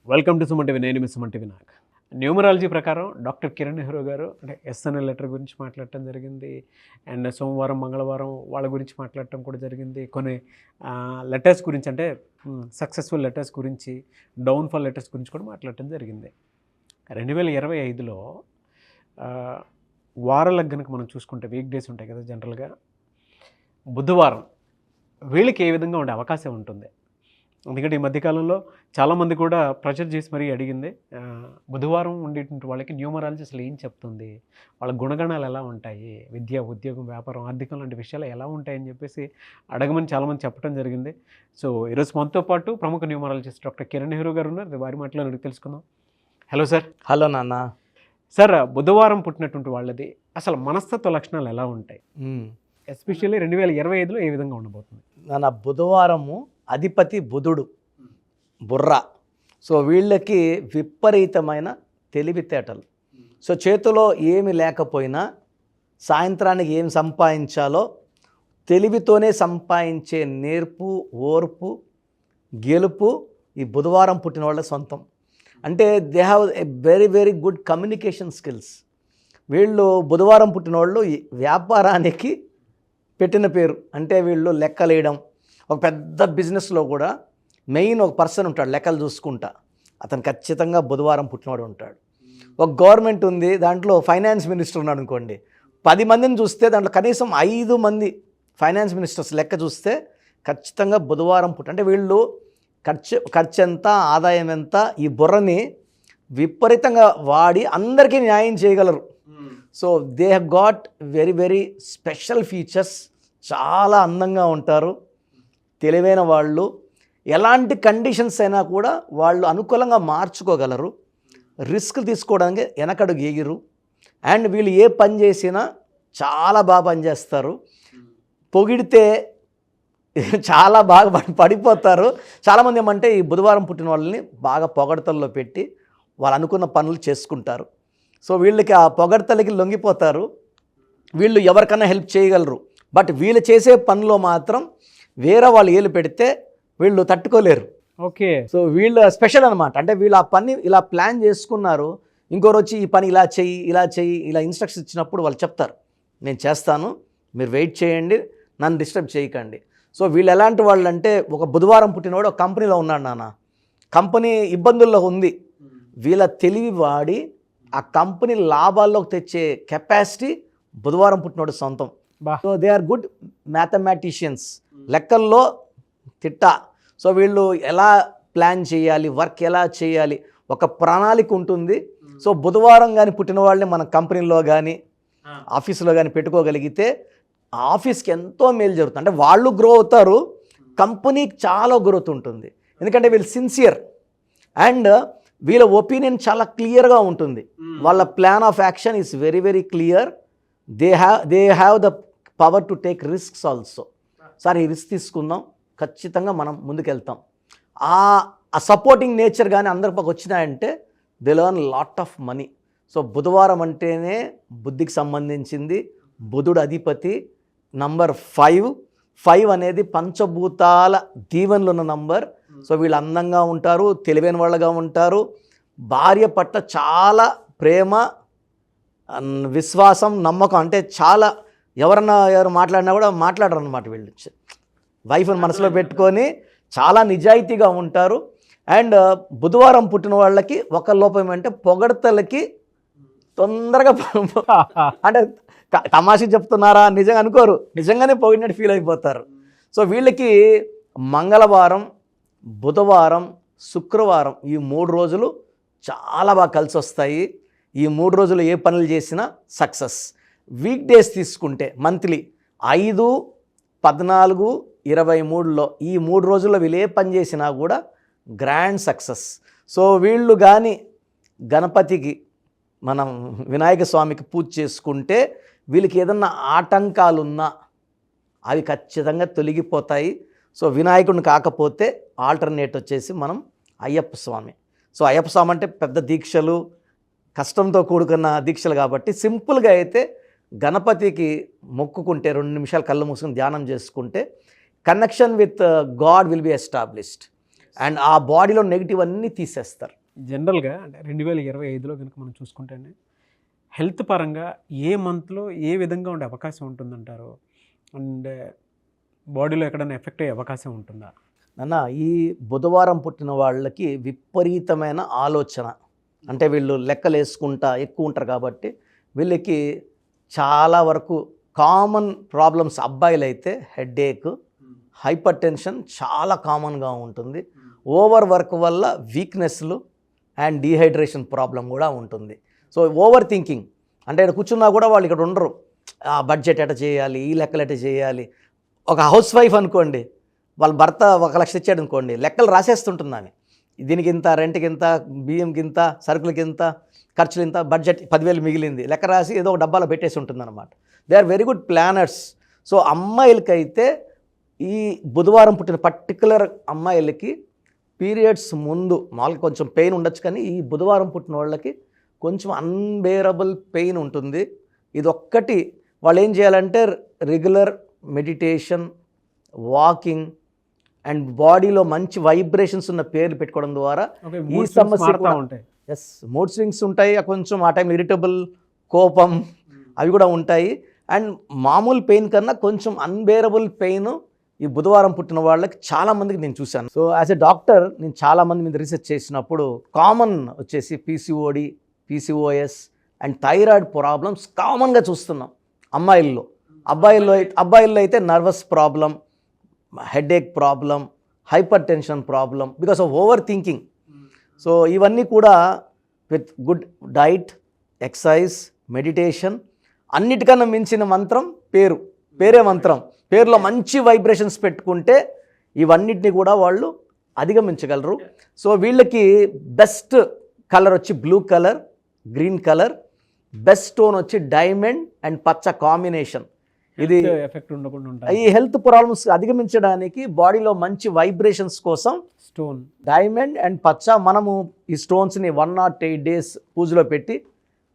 Welcome to Suman TV. నేను మీ Suman TV. నాకు numerology ప్రకారం డాక్టర్ కిరణ్ నెహ్రూ గారు అంటే ఎస్ఎన్ఎల్ లెటర్ గురించి మాట్లాడటం జరిగింది. అండ్ సోమవారం మంగళవారం వాళ్ళ గురించి మాట్లాడటం కూడా జరిగింది. కొన్ని లెటర్స్ గురించి అంటే సక్సెస్ఫుల్ లెటర్స్ గురించి, డౌన్ఫాల్ లెటర్స్ గురించి కూడా మాట్లాడటం జరిగింది. 2025లో వారాలకు కనుక మనం చూసుకుంటే వీక్ డేస్ ఉంటాయి కదా జనరల్గా. బుధవారం వీళ్ళకి ఏ విధంగా ఉండే అవకాశం ఉంటుంది? ఎందుకంటే ఈ మధ్యకాలంలో చాలామంది కూడా ప్రెషర్ చేసి మరీ అడిగింది, బుధవారం ఉండేటువంటి వాళ్ళకి న్యూమరాలజీ అసలు ఏం చెప్తుంది, వాళ్ళ గుణగణాలు ఎలా ఉంటాయి, విద్య, ఉద్యోగం, వ్యాపారం, ఆర్థికం లాంటి విషయాలు ఎలా ఉంటాయని చెప్పేసి అడగమని చాలామంది చెప్పడం జరిగింది. సో ఈరోజు మనతో పాటు ప్రముఖ న్యూమరాలజిస్ట్ డాక్టర్ కిరణ్ నెహ్రూ గారు ఉన్నారు. వారి మాటలో అడిగి తెలుసుకుందాం. Hello sir. హలో నాన్న. సార్, బుధవారం పుట్టినటువంటి వాళ్ళది అసలు మనస్తత్వ లక్షణాలు ఎలా ఉంటాయి? ఎస్పెషల్లీ 2025లో ఏ విధంగా ఉండబోతుంది? నాన్న, బుధవారము అధిపతి బుధుడు, బుర్ర. సో వీళ్ళకి విపరీతమైన తెలివితేటలు. సో చేతిలో ఏమి లేకపోయినా సాయంత్రానికి ఏం సంపాదించాలో తెలివితోనే సంపాదించే నేర్పు, ఓర్పు, గెలుపు ఈ బుధవారం పుట్టిన వాళ్ళ సొంతం. అంటే they have a very very good communication skills. వీళ్ళు బుధవారం పుట్టిన వాళ్ళు వ్యాపారానికి పెట్టిన పేరు. అంటే వీళ్ళు లెక్కలేయడం, ఒక పెద్ద బిజినెస్లో కూడా మెయిన్ ఒక పర్సన్ ఉంటాడు లెక్కలు చూసుకుంటా, అతను ఖచ్చితంగా బుధవారం పుట్టినవాడు ఉంటాడు. ఒక గవర్నమెంట్ ఉంది, దాంట్లో ఫైనాన్స్ మినిస్టర్ ఉన్నాడు అనుకోండి, 10 మందిని చూస్తే దాంట్లో కనీసం 5 మంది ఫైనాన్స్ మినిస్టర్స్ లెక్క చూస్తే ఖచ్చితంగా బుధవారం అంటే వీళ్ళు ఖర్చు ఎంత, ఆదాయం ఎంత, ఈ బుర్రని విపరీతంగా వాడి అందరికీ న్యాయం చేయగలరు. So they have got very very special features. చాలా అందంగా ఉంటారు, తెలివైన వాళ్ళు. ఎలాంటి కండిషన్స్ అయినా కూడా వాళ్ళు అనుకూలంగా మార్చుకోగలరు. రిస్క్ తీసుకోవడానికి వెనకడుగు ఎగిరు. అండ్ వీళ్ళు ఏ పని చేసినా చాలా బాగా పనిచేస్తారు. పొగిడితే చాలా బాగా పడిపోతారు. చాలామంది ఏమంటే ఈ బుధవారం పుట్టిన వాళ్ళని బాగా పొగడతల్లో పెట్టి వాళ్ళు అనుకున్న పనులు చేసుకుంటారు. సో వీళ్ళకి ఆ పొగడతలకి లొంగిపోతారు. వీళ్ళు ఎవరికైనా హెల్ప్ చేయగలరు. బట్ వీళ్ళు చేసే పనిలో మాత్రం వేరే వాళ్ళు ఏలు పెడితే వీళ్ళు తట్టుకోలేరు. ఓకే. సో వీళ్ళు స్పెషల్ అనమాట. అంటే వీళ్ళు ఆ పని ఇలా ప్లాన్ చేసుకున్నారు, ఇంకోరు వచ్చి ఈ పని ఇలా చెయ్యి, ఇలా చెయ్యి, ఇలా ఇన్స్ట్రక్షన్స్ ఇచ్చినప్పుడు వాళ్ళు చెప్తారు, నేను చేస్తాను, మీరు వెయిట్ చేయండి, నన్ను డిస్టర్బ్ చేయకండి. సో వీళ్ళు ఎలాంటి వాళ్ళు అంటే, ఒక బుధవారం పుట్టినవాడు ఒక కంపెనీలో ఉన్నాడు నాన్న, కంపెనీ ఇబ్బందుల్లో ఉంది, వీళ్ళ తెలివి వాడి ఆ కంపెనీ లాభాల్లోకి తెచ్చే కెపాసిటీ బుధవారం పుట్టినవాడు సొంతం. So they are good mathematicians, లెక్కల్లో తిట్ట. సో వీళ్ళు ఎలా ప్లాన్ చేయాలి, వర్క్ ఎలా చేయాలి, ఒక ప్రణాళిక ఉంటుంది. సో బుధవారం కానీ పుట్టిన వాళ్ళని మన కంపెనీలో కానీ ఆఫీసులో కానీ పెట్టుకోగలిగితే ఆఫీస్కి ఎంతో మేలు జరుగుతుంది. అంటే వాళ్ళు గ్రో అవుతారు, కంపెనీకి చాలా గ్రోత్ ఉంటుంది. ఎందుకంటే వీళ్ళు సిన్సియర్ అండ్ వీళ్ళ ఒపీనియన్ చాలా క్లియర్గా ఉంటుంది. వాళ్ళ plan of action is very very clear. They have the power to take risks also. Sir ఈ రిస్క్ తీసుకుందాం, ఖచ్చితంగా మనం ముందుకెళ్తాం. ఆ సపోర్టింగ్ నేచర్ కానీ అందరి పక్క వచ్చినాయంటే they learn lot of money. So బుధవారం అంటేనే బుద్ధికి సంబంధించింది. బుధుడు అధిపతి. నంబర్ 5 అనేది పంచభూతాల దీవెనలు ఉన్న నంబర్. సో వీళ్ళు అందంగా ఉంటారు, తెలివైన వాళ్ళగా ఉంటారు, భార్య పట్ల చాలా ప్రేమ, విశ్వాసం, నమ్మకం. అంటే చాలా ఎవరు మాట్లాడినా కూడా మాట్లాడరు అనమాట. వీళ్ళు వైఫ్ని మనసులో పెట్టుకొని చాలా నిజాయితీగా ఉంటారు. అండ్ బుధవారం పుట్టిన వాళ్ళకి ఒక లోపం అంటే పొగడతలకి తొందరగా అంటే తమాషా చెప్తున్నారా నిజంగా అనుకోరు, నిజంగానే పొగిడినట్టు ఫీల్ అయిపోతారు. సో వీళ్ళకి మంగళవారం, బుధవారం, శుక్రవారం ఈ 3 రోజులు చాలా బాగా కలిసి వస్తాయి. ఈ 3 రోజులు ఏ పనులు చేసినా సక్సెస్. వీక్ డేస్ తీసుకుంటే మంత్లీ 5, 14, 23లో ఈ 3 రోజుల్లో వీళ్ళు ఏ పని చేసినా కూడా గ్రాండ్ సక్సెస్. సో వీళ్ళు కానీ గణపతికి, మనం వినాయక స్వామికి పూజ చేసుకుంటే వీళ్ళకి ఏదన్నా ఆటంకాలున్నా అవి ఖచ్చితంగా తొలగిపోతాయి. సో వినాయకుడిని కాకపోతే ఆల్టర్నేట్ వచ్చేసి మనం అయ్యప్ప స్వామి. సో అయ్యప్ప స్వామి అంటే పెద్ద దీక్షలు, కష్టంతో కూడుకున్న దీక్షలు కాబట్టి సింపుల్గా అయితే గణపతికి మొక్కుకుంటే 2 నిమిషాలు కళ్ళు మూసుకొని ధ్యానం చేసుకుంటే connection with God will be established. And ఆ బాడీలో నెగిటివ్ అన్నీ తీసేస్తారు. జనరల్గా అంటే 2025లో కనుక మనం చూసుకుంటే హెల్త్ పరంగా ఏ మంత్లో ఏ విధంగా ఉండే అవకాశం ఉంటుందంటారు? అండ్ బాడీలో ఎక్కడైనా ఎఫెక్ట్ అయ్యే అవకాశం ఉంటుందా? నాన్న, ఈ బుధవారం పుట్టిన వాళ్ళకి విపరీతమైన ఆలోచన, అంటే వీళ్ళు లెక్కలు వేసుకుంటా ఎక్కువ ఉంటారు కాబట్టి వీళ్ళకి చాలా వరకు కామన్ ప్రాబ్లమ్స్, అబ్బాయిలు అయితే హెడేక్, హైపర్ టెన్షన్ చాలా కామన్గా ఉంటుంది. ఓవర్ వర్క్ వల్ల వీక్నెస్లు అండ్ డీహైడ్రేషన్ ప్రాబ్లం కూడా ఉంటుంది. సో ఓవర్ థింకింగ్, అంటే ఇక్కడ కూర్చున్నా కూడా వాళ్ళు ఇక్కడ ఉండరు. ఆ బడ్జెట్ ఎట చేయాలి, ఈ లెక్కలు ఎట చేయాలి. ఒక హౌస్ వైఫ్ అనుకోండి, వాళ్ళ భర్త 1,00,000 ఇచ్చాడు అనుకోండి, లెక్కలు రాసేస్తుంటుంది ఆమె. దీనికి ఇంత, రెంట్కి ఇంత, బియ్యంకి ఇంత, సరుకులకి ఇంత, ఖర్చులు ఇంత, బడ్జెట్ 10,000 మిగిలింది, లెక్క రాసి ఏదో ఒక డబ్బాలో పెట్టేసి ఉంటుంది అనమాట. They are very good planners. So అమ్మాయిలకైతే ఈ బుధవారం పుట్టిన పర్టికులర్ అమ్మాయిలకి పీరియడ్స్ ముందు మామూలుగా కొంచెం పెయిన్ ఉండొచ్చు, కానీ ఈ బుధవారం పుట్టిన వాళ్ళకి కొంచెం అన్బేరబుల్ పెయిన్ ఉంటుంది. ఇది ఒక్కటి వాళ్ళు ఏం చేయాలంటే రెగ్యులర్ మెడిటేషన్, వాకింగ్ అండ్ బాడీలో మంచి వైబ్రేషన్స్ ఉన్న పేర్లు పెట్టుకోవడం ద్వారా ఈ సమస్య ఉంటాయి. ఎస్, మూడ్ స్వింగ్స్ ఉంటాయి, కొంచెం ఆ టైం ఇరిటబుల్, కోపం అవి కూడా ఉంటాయి. అండ్ మామూలు పెయిన్ కన్నా కొంచెం అన్బేరబుల్ పెయిన్ ఈ బుధవారం పుట్టిన వాళ్ళకి చాలామందికి నేను చూశాను. సో యాజ్ ఎ డాక్టర్ నేను చాలామంది మీద రీసెర్చ్ చేసినప్పుడు కామన్ వచ్చేసి PCOD, PCOS and thyroid problems కామన్గా చూస్తున్నాం అమ్మాయిల్లో. అబ్బాయిల్లో అయితే nervous problem, headache problem, hyper tension problem because of over thinking. So ఇవన్నీ కూడా with good diet, exercise, meditation, అన్నిటికన్నా మించిన మంత్రం పేరే మంత్రం. పేరులో మంచి వైబ్రేషన్స్ పెట్టుకుంటే ఇవన్నిటిని కూడా వాళ్ళు అధిగమించగలరు. సో వీళ్ళకి బెస్ట్ కలర్ వచ్చి blue colour, green colour, best stone వచ్చి డైమండ్ అండ్ పచ్చ కాంబినేషన్. ఇది ఎఫెక్ట్ ఉండకుండా ఈ హెల్త్ ప్రాబ్లమ్స్ అధిగమించడానికి బాడీలో మంచి వైబ్రేషన్స్ కోసం స్టోన్ డైమండ్ అండ్ పచ్చ. మనము ఈ స్టోన్స్ని 108 days పూజలో పెట్టి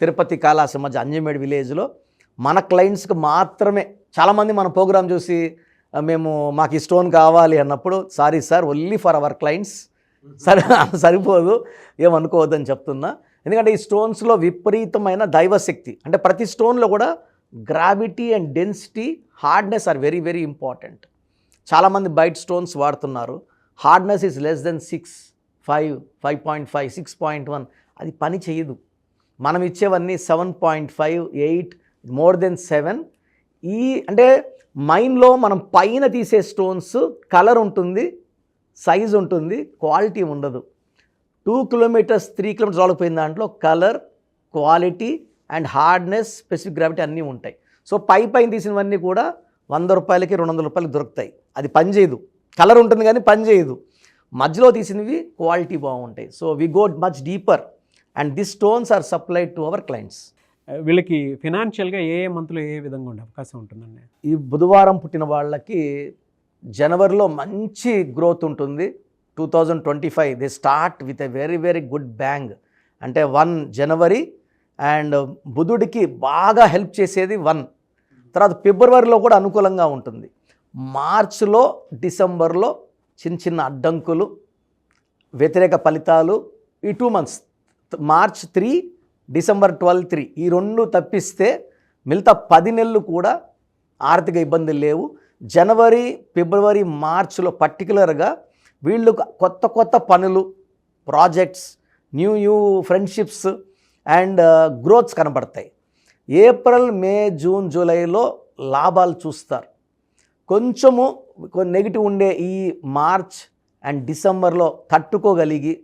తిరుపతి కాళాసి మధ్య అంజమేడ్ విలేజ్లో మన క్లయింట్స్కి మాత్రమే. చాలామంది మన ప్రోగ్రామ్ చూసి మాకు ఈ స్టోన్ కావాలి అన్నప్పుడు, sorry sir, only for our clients, సరిపోదు, ఏమనుకోవద్దని చెప్తున్నా. ఎందుకంటే ఈ స్టోన్స్లో విపరీతమైన దైవశక్తి, అంటే ప్రతి స్టోన్లో కూడా gravity and density, hardness are very very important. చాలామంది బయట స్టోన్స్ వాడుతున్నారు, హార్డ్నెస్ ఈజ్ లెస్ దెన్ 6, 5, 5.5, 6.1, అది పని చేయదు. మనం ఇచ్చేవన్నీ 7.5, 8, మోర్ దెన్ 7. అంటే మైండ్లో మనం పైన తీసే స్టోన్స్ కలర్ ఉంటుంది, సైజ్ ఉంటుంది, క్వాలిటీ ఉండదు. 2 kilometers 3 kilometers వాళ్ళపోయిన దాంట్లో colour, quality and hardness, specific gravity అన్నీ ఉంటాయి. సో పైన తీసినవన్నీ కూడా 100 రూపాయలకి 200 రూపాయలకి దొరుకుతాయి. అది పని చేయదు, కలర్ ఉంటుంది కానీ పని చేయదు. మధ్యలో తీసినవి క్వాలిటీ బాగుంటాయి. So we go much deeper and this stones are supplied to our clients. వీళ్ళకి ఫినాన్షియల్గా ఏ మంత్లో ఏ విధంగా ఉండే అవకాశం ఉంటుందండి? ఈ బుధవారం పుట్టిన వాళ్ళకి జనవరిలో మంచి గ్రోత్ ఉంటుంది. 2025 they start with a very very good bang. అంటే 1 January అండ్ బుధుడికి బాగా హెల్ప్ చేసేది 1. తర్వాత ఫిబ్రవరిలో కూడా అనుకూలంగా ఉంటుంది. మార్చ్లో, డిసెంబర్లో చిన్న అడ్డంకులు, వ్యతిరేక ఫలితాలు. ఈ 2 months, March 3, December 12, 3, ఈ 2 తప్పిస్తే మిగతా 10 నెలలు కూడా ఆర్థిక ఇబ్బందులు లేవు. జనవరి, ఫిబ్రవరి, మార్చ్లో పర్టికులర్గా వీళ్ళు కొత్త పనులు, projects, new friendships and growths కనబడతాయి. ఏప్రిల్, మే, జూన్, జూలైలో లాభాలు చూస్తారు. కొంచెము నెగిటివ్ ఉండే ఈ మార్చ్ అండ్ డిసెంబర్లో తట్టుకోగలిగి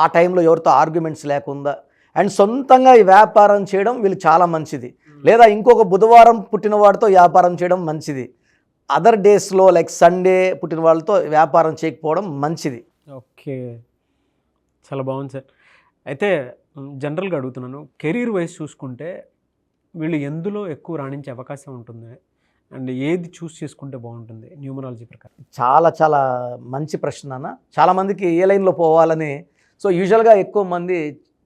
ఆ టైంలో ఎవరితో ఆర్గ్యుమెంట్స్ లేకుండా అండ్ సొంతంగా ఈ వ్యాపారం చేయడం వీళ్ళు చాలా మంచిది. లేదా ఇంకొక బుధవారం పుట్టిన వాడితో వ్యాపారం చేయడం మంచిది. అదర్ డేస్లో లైక్ సండే పుట్టిన వాళ్ళతో వ్యాపారం చేయకపోవడం మంచిది. ఓకే, చాలా బాగుంది సార్. అయితే జనరల్గా అడుగుతున్నాను, కెరీర్ వైజ్ చూసుకుంటే వీళ్ళు ఎందులో ఎక్కువ రాణించే అవకాశం ఉంటుంది అండ్ ఏది చూస్ చేసుకుంటే బాగుంటుంది న్యూమరాలజీ ప్రకారం? చాలా మంచి ప్రశ్న అన్న. చాలామందికి ఏ లైన్లో పోవాలని. సో యూజువల్గా ఎక్కువ మంది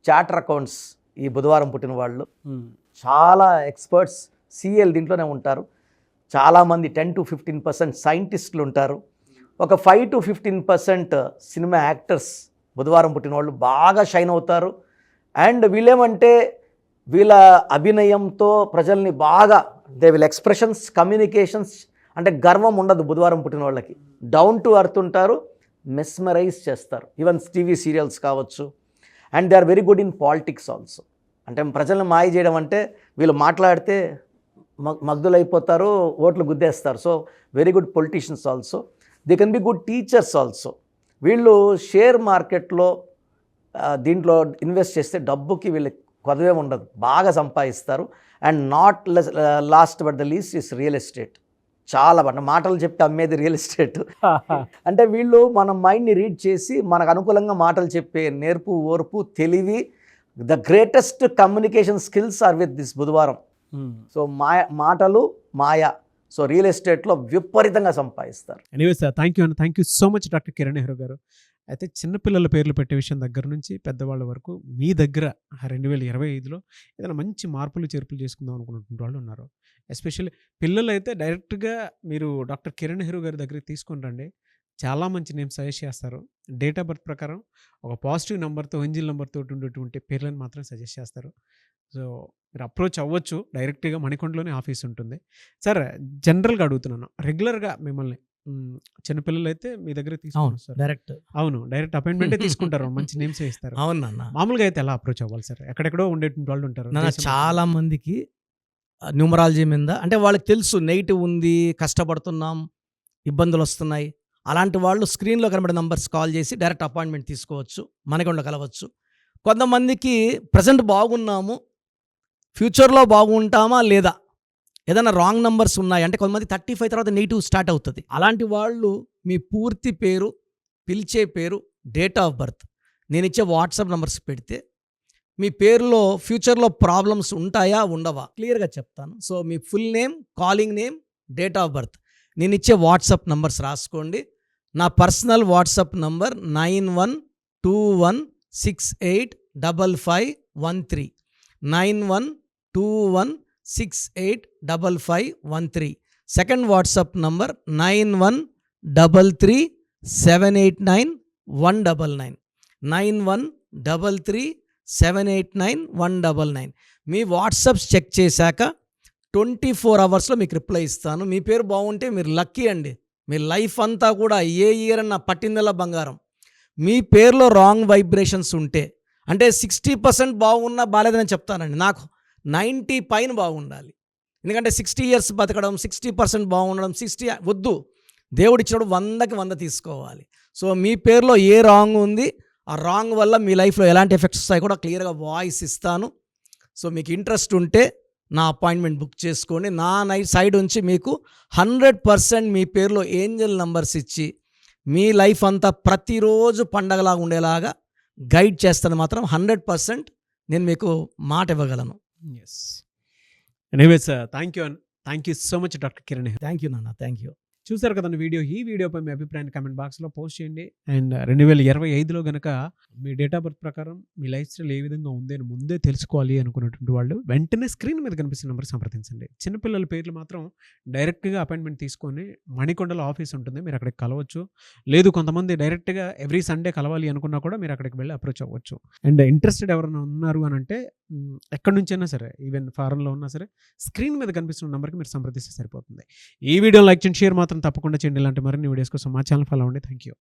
చార్టర్ అకౌంట్స్ ఈ బుధవారం పుట్టిన వాళ్ళు, చాలా ఎక్స్పర్ట్స్ CL దీంట్లోనే ఉంటారు. చాలామంది 10 to 15% సైంటిస్టులు ఉంటారు. ఒక 5 to 15% సినిమా యాక్టర్స్ బుధవారం పుట్టిన వాళ్ళు బాగా షైన్ అవుతారు. అండ్ వీళ్ళేమంటే వీళ్ళ అభినయంతో ప్రజల్ని బాగా దే విల్ ఎక్స్ప్రెషన్స్, కమ్యూనికేషన్స్, అంటే గర్వం ఉండదు బుధవారం పుట్టిన వాళ్ళకి. డౌన్ టు అర్త్ ఉంటారు, మెస్మరైజ్ చేస్తారు. ఈవెన్ టీవీ సీరియల్స్ కావచ్చు. And they are very good in politics also. అంటే ప్రజల్ని మాయ చేయడం అంటే వీళ్ళు మాట్లాడితే మగ్ధులైపోతారు, ఓట్లు గుద్దేస్తారు. So very good politicians also. They can be good teachers also. వీళ్ళు షేర్ మార్కెట్లో దీంట్లో ఇన్వెస్ట్ చేస్తే డబ్బుకి వీళ్ళకి కొదవే ఉండదు, బాగా సంపాదిస్తారు. And not lost but the least is real estate. చాలా మాటలు చెప్పి అమ్మేది రియల్ ఎస్టేట్. అంటే వీళ్ళు మన మైండ్ని రీడ్ చేసి మనకు అనుకూలంగా మాటలు చెప్పే నేర్పు, ఓర్పు, తెలివి, the greatest communication skills are with this బుధవారం. సో మాటలు మాయ. సో రియల్ ఎస్టేట్లో విపరీతంగా సంపాదిస్తారు. Anyway sir, thank you so much doctor Kiran Nehru garu. అయితే చిన్నపిల్లల పేర్లు పెట్టే విషయం దగ్గర నుంచి పెద్దవాళ్ళ వరకు మీ దగ్గర 2025లో ఏదైనా మంచి మార్పులు చేర్పులు చేసుకుందాం అనుకున్నటువంటి వాళ్ళు ఉన్నారు. ఎస్పెషల్లీ పిల్లలు అయితే డైరెక్ట్గా మీరు డాక్టర్ కిరణ్ నెహ్రూ గారి దగ్గరికి తీసుకొని రండి. చాలా మంచి నేమ్ సజెస్ట్ చేస్తారు. డేట్ ఆఫ్ బర్త్ ప్రకారం ఒక పాజిటివ్ నెంబర్తో, ఏంజిల్ నెంబర్తో ఉండేటువంటి పేర్లను మాత్రం సజెస్ట్ చేస్తారు. సో మీరు అప్రోచ్ అవ్వచ్చు. డైరెక్ట్గా మణికొండలోనే ఆఫీస్ ఉంటుంది. సార్, జనరల్గా అడుగుతున్నాను, రెగ్యులర్గా మిమ్మల్ని చిన్నపిల్లలు అయితే మీ దగ్గర తీసుకుంటారు సార్? డైరెక్ట్ అపాయింట్మెంటే తీసుకుంటారు, మంచి నేమ్స్ ఇస్తారు. అవునన్నా. మామూలుగా అయితే ఎలా అప్రోచ్ అవ్వాలి సార్? ఎక్కడెక్కడో ఉండేటువంటి వాళ్ళు ఉంటారు. చాలా మందికి న్యూమరాలజీ మీద అంటే వాళ్ళకి తెలుసు నెగిటివ్ ఉంది, కష్టపడుతున్నాం, ఇబ్బందులు వస్తున్నాయి. అలాంటి వాళ్ళు స్క్రీన్లో కనబడే నంబర్స్ కాల్ చేసి డైరెక్ట్ అపాయింట్మెంట్ తీసుకోవచ్చు, మనకొండ కలవచ్చు. కొంతమందికి ప్రజెంట్ బాగున్నాము, ఫ్యూచర్లో బాగుంటామా లేదా, ఏదైనా రాంగ్ నంబర్స్ ఉన్నాయి అంటే కొంతమంది 35 తర్వాత నెగిటివ్ స్టార్ట్ అవుతుంది. అలాంటి వాళ్ళు మీ పూర్తి పేరు, పిలిచే పేరు, డేట్ ఆఫ్ బర్త్, నేను ఇచ్చే వాట్సాప్ నంబర్స్ పెడితే మీ పేరులో ఫ్యూచర్లో ప్రాబ్లమ్స్ ఉంటాయా ఉండవా క్లియర్గా చెప్తాను. So me full name, calling name, date of birth, నేను ఇచ్చే వాట్సాప్ నంబర్స్ రాసుకోండి. నా personal WhatsApp number 9121685513 9121685513. Second WhatsApp number 9133789199 9133789199. మీ వాట్సాప్స్ చెక్ చేశాక 24 అవర్స్లో మీకు రిప్లై ఇస్తాను. మీ పేరు బాగుంటే మీరు లక్కీ అండి. మీ లైఫ్ అంతా కూడా ఏ ఇయర్ అన్న పట్టిందల్లా బంగారం. మీ పేరులో రాంగ్ వైబ్రేషన్స్ ఉంటే, అంటే 60% బాగున్నా బాలేదని చెప్తానండి. నాకు 90 పైన బాగుండాలి. ఎందుకంటే 60 years బతకడం, 60% బాగుండడం, 60 వద్దు. దేవుడు ఇచ్చినప్పుడు 100కి 100 తీసుకోవాలి. సో మీ పేరులో ఏ రాంగ్ ఉంది, ఆ రాంగ్ వల్ల మీ లైఫ్లో ఎలాంటి ఎఫెక్ట్స్ వస్తాయి కూడా క్లియర్గా వాయిస్ ఇస్తాను. సో మీకు ఇంట్రెస్ట్ ఉంటే నా అపాయింట్మెంట్ బుక్ చేసుకోండి. నా సైడ్ నుంచి మీకు 100% మీ పేరులో ఏంజల్ నంబర్స్ ఇచ్చి మీ లైఫ్ అంతా ప్రతిరోజు పండగలాగా ఉండేలాగా గైడ్ చేస్తాను. మాత్రం 100% నేను మీకు మాట ఇవ్వగలను. Yes. Anyways, thank you so much doctor Kiran. Thank you నాన్న, థ్యాంక్ యూ. చూసారు కదండి వీడియో. ఈ వీడియోపై మీ అభిప్రాయాన్ని కామెంట్ బాక్స్లో పోస్ట్ చేయండి. అండ్ 2025లో కనుక మీ డేట్ ఆఫ్ బర్త్ ప్రకారం మీ లైఫ్ స్టైల్ ఏ విధంగా ఉంది అని ముందే తెలుసుకోవాలి అనుకున్నటువంటి వాళ్ళు వెంటనే స్క్రీన్ మీద కనిపిస్తున్న నెంబర్ సంప్రదించండి. చిన్నపిల్లల పేర్లు మాత్రం డైరెక్ట్గా అపాయింట్మెంట్ తీసుకొని మణికొండలో ఆఫీస్ ఉంటుంది, మీరు అక్కడికి కలవచ్చు. లేదు కొంతమంది డైరెక్ట్గా ఎవ్రీ సండే కలవాలి అనుకున్నా కూడా మీరు అక్కడికి వెళ్ళి అప్రోచ్ అవ్వచ్చు. అండ్ ఇంట్రెస్టెడ్ ఎవరైనా ఉన్నారు అని అంటే ఎక్కడి నుంచైనా సరే, ఈవెన్ ఫారెన్లో ఉన్నా సరే, స్క్రీన్ మీద కనిపిస్తున్న నెంబర్కి మీరు సంప్రదిస్తే సరిపోతుంది. ఈ వీడియో లైక్ చేయండి, షేర్ మాత్రం తప్పకుండా చేయండి. ఇలాంటి మరిన్ని వీడియోస్ కోసం మా ఛానల్ ఫాలో అవ్వండి. Thank you.